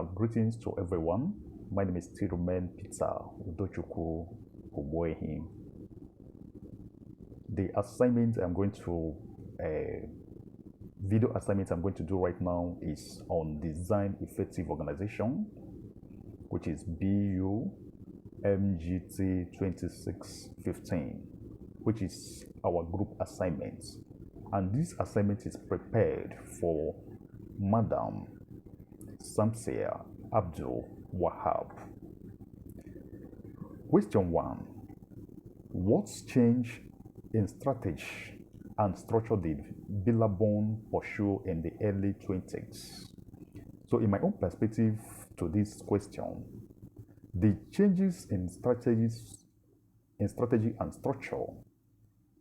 Greetings to everyone. My name is Tirumen Peter Udochukwu Oboehin. The assignment I'm going to, video assignment I'm going to do right now is on Design Effective Organization, which is BU MGT 2615, which is our group assignment. And this assignment is prepared for Madam Samsia Abdul Wahab. Question 1. What's changed in strategy and structure did Billabong pursue in the early 20s? So in my own perspective to this question, the changes in strategy and structure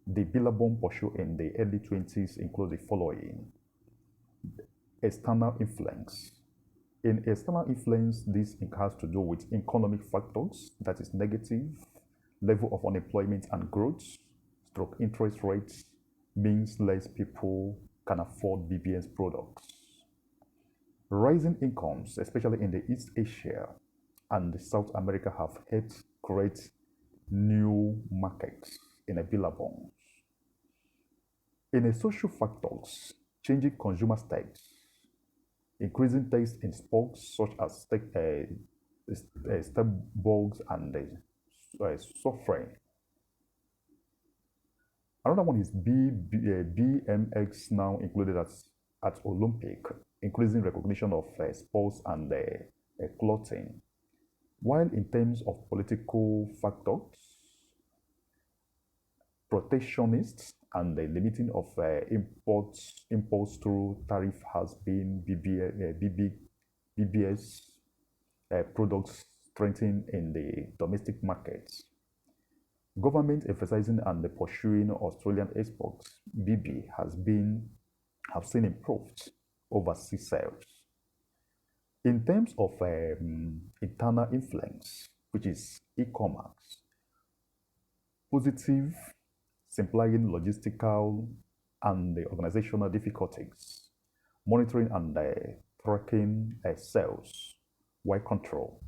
the Billabong pursue in the early 20s include the following. External influence. In external influence, this has to do with economic factors, that is negative, level of unemployment and growth, stroke interest rates, means less people can afford BBS products. Rising incomes, especially in the East Asia and South America, have helped create new markets in a Billabong. In a social factors, changing consumer taste, increasing taste in sports such as Starbucks and software. Another one is BMX now included at Olympic, increasing recognition of sports and clothing. While in terms of political factors, protectionists and the limiting of imports through tariff has been BBS products strengthening in the domestic markets. Government emphasizing and pursuing Australian exports, BB have seen improved overseas sales. In terms of internal influence, which is e-commerce, positive, simplifying logistical and the organizational difficulties, monitoring and tracking sales, while control.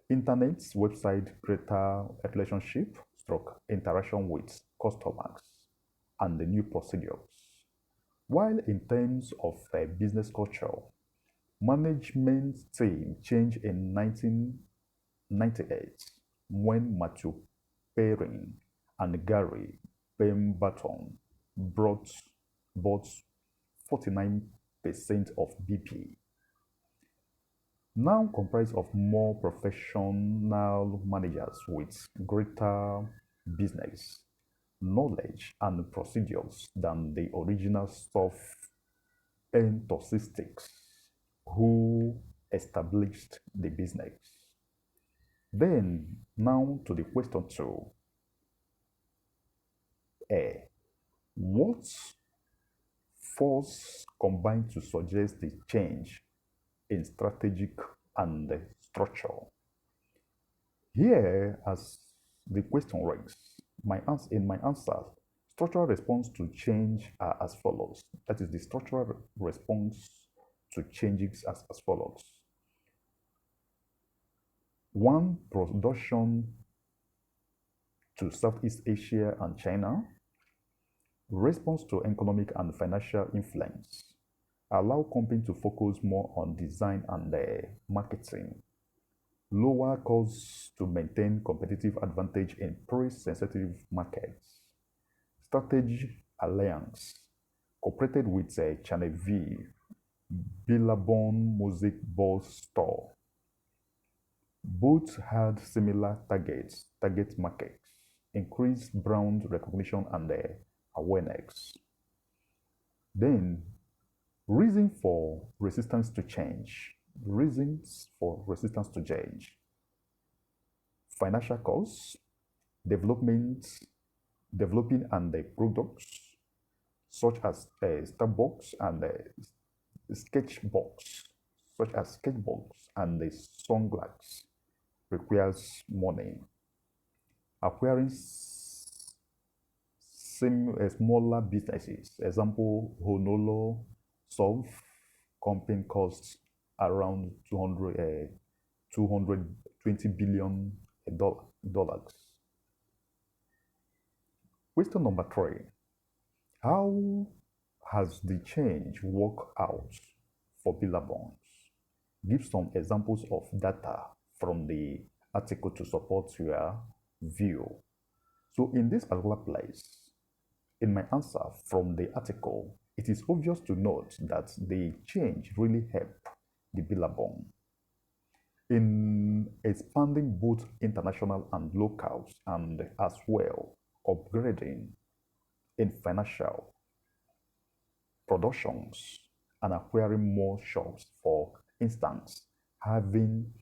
Internet's website greater relationship, stroke interaction with customers, and the new procedures. While in terms of business culture, management team changed in 1998 when Matthew Perrin and Gary Pemberton bought 49% of BP. Now comprised of more professional managers with greater business knowledge and procedures than the original staff enthusiasts who established the business. Then, now to the question 2. What force combined to suggest the change in strategic and structure? Here, as the question reads, in my answer, structural response to change are as follows. That is, the structural response to changes as follows. 1. Production to Southeast Asia and China. Response to economic and financial influence. Allow companies to focus more on design and marketing. Lower costs to maintain competitive advantage in price-sensitive markets. Strategy alliance. Cooperated with Channel V, Billabong Music Box Store. Both had similar target markets, increased brand recognition and awareness. Then, reason for resistance to change. Reasons for resistance to change. Financial costs, developing and the products such as Starbucks and Sketchbox, and the sunglass requires money. Acquiring smaller businesses, example Honolo Solve, company costs around 220 billion dollars. Question number three. How has the change worked out for Billabongs? Give some examples of data from the article to support your view. So in this particular place, in my answer from the article, it is obvious to note that the change really helped the Billabong in expanding both international and locals, and as well upgrading in financial productions and acquiring more shops. For instance, having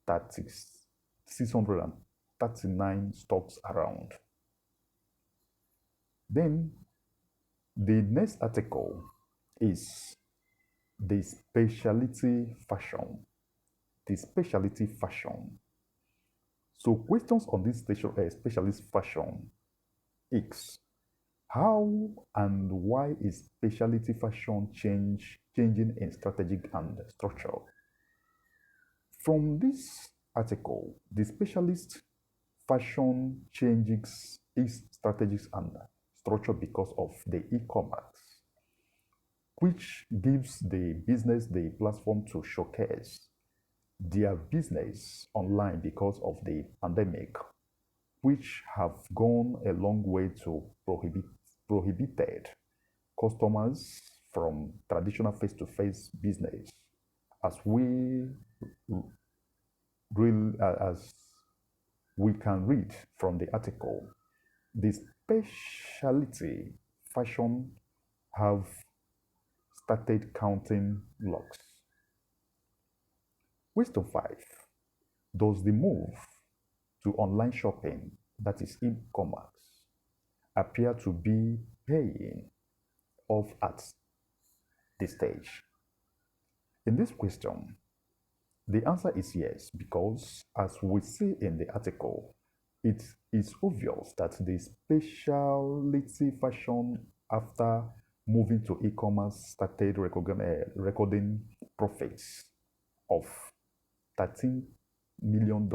639 stocks around. Then the next article is the specialty fashion. The specialty fashion. So questions on this specialist fashion is how and why is specialty fashion changing in strategic and structure? From this article, the specialist fashion changes its strategies and structure because of the e-commerce, which gives the business the platform to showcase their business online because of the pandemic, which have gone a long way to prohibited customers from traditional face-to-face business. As we as we can read from the article, the specialty fashion have started counting locks. Question 5. Does the move to online shopping, that is e-commerce, appear to be paying off at this stage? In this question, the answer is yes, because as we see in the article, it is obvious that the specialty fashion, after moving to e-commerce, started recording profits of $13 million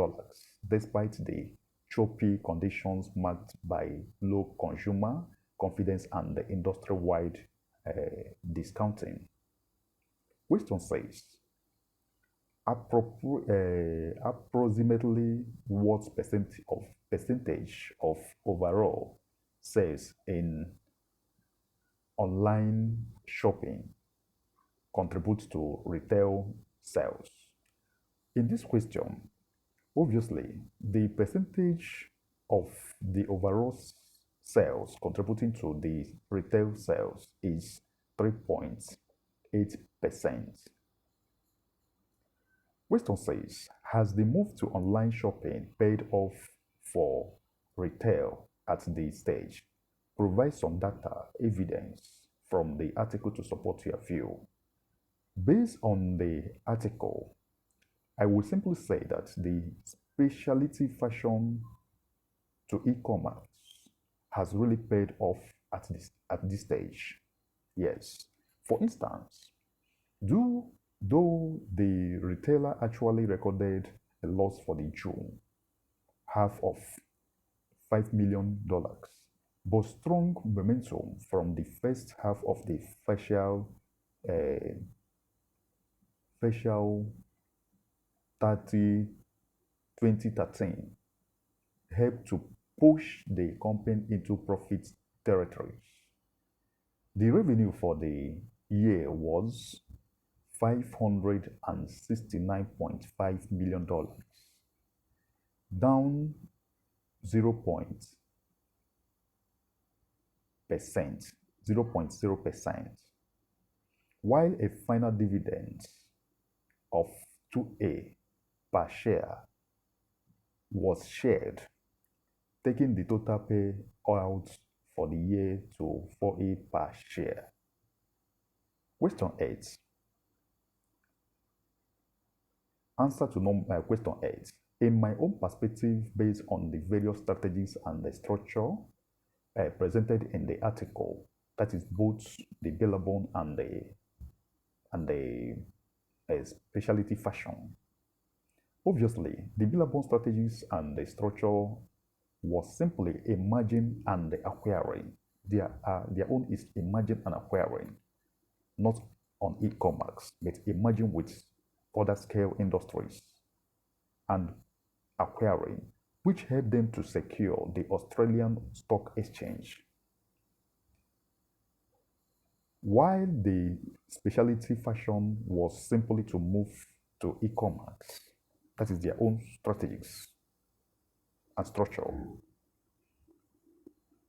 despite the choppy conditions marked by low consumer confidence and the industry-wide discounting. Question says, approximately what percentage of overall sales in online shopping contributes to retail sales? In this question, obviously, the percentage of the overall sales contributing to the retail sales is 3.8%. Question says, has the move to online shopping paid off for retail at this stage? Provide some data evidence from the article to support your view. Based on the article, I would simply say that the specialty fashion to e-commerce has really paid off at this stage. Yes. For instance, though the retailer actually recorded a loss for the June half of $5 million, but strong momentum from the first half of the facial 2013 helped to push the company into profit territory. The revenue for the year was $569.5 million, down 0.0%, while a final dividend of 2A per share was shared, taking the total payout for the year to 4A per share. Question 8. Answer to question 8. In my own perspective, based on the various strategies and the structure presented in the article, that is both the Billabong and the a specialty fashion. Obviously, the Billabong strategies and the structure was simply emerging and acquiring. Their own is emerging and acquiring, not on e-commerce, but emerging with other scale industries and acquiring, which helped them to secure the Australian Stock Exchange. While the specialty fashion was simply to move to e-commerce, that is their own strategies and structure.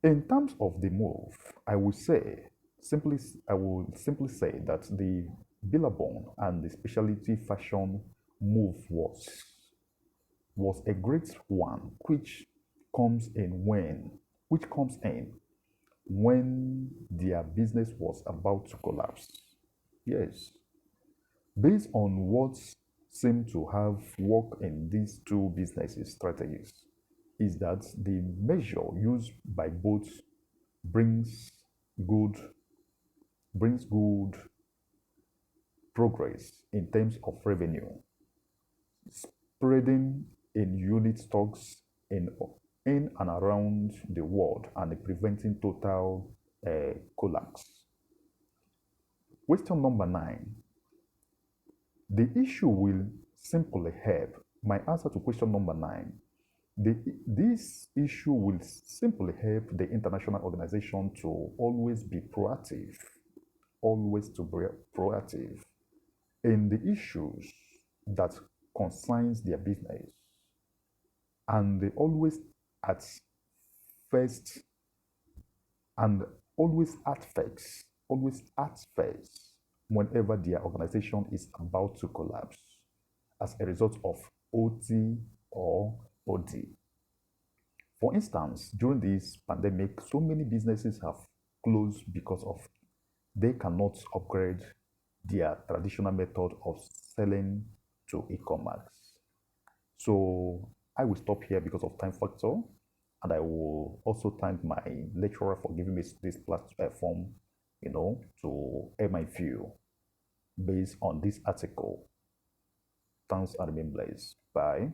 In terms of the move, I will simply say that the Billabong and the specialty fashion move was a great one, which comes in when their business was about to collapse. Yes, based on what seemed to have worked in these two businesses strategies, is that the measure used by both brings good brings good progress in terms of revenue, spreading in unit stocks in and around the world and preventing total collapse. Question number 9. The issue will simply help. My answer to question number 9. This issue will simply help the international organization to always be proactive, always to be proactive in the issues that concerns their business, and they at first and always at first whenever their organization is about to collapse as a result of OT or OD. For instance, during this pandemic, so many businesses have closed because of they cannot upgrade their traditional method of selling to e-commerce. So I will stop here because of time factor, and I will also thank my lecturer for giving me this platform, to air my view based on this article. Thanks and remain blessed. Bye.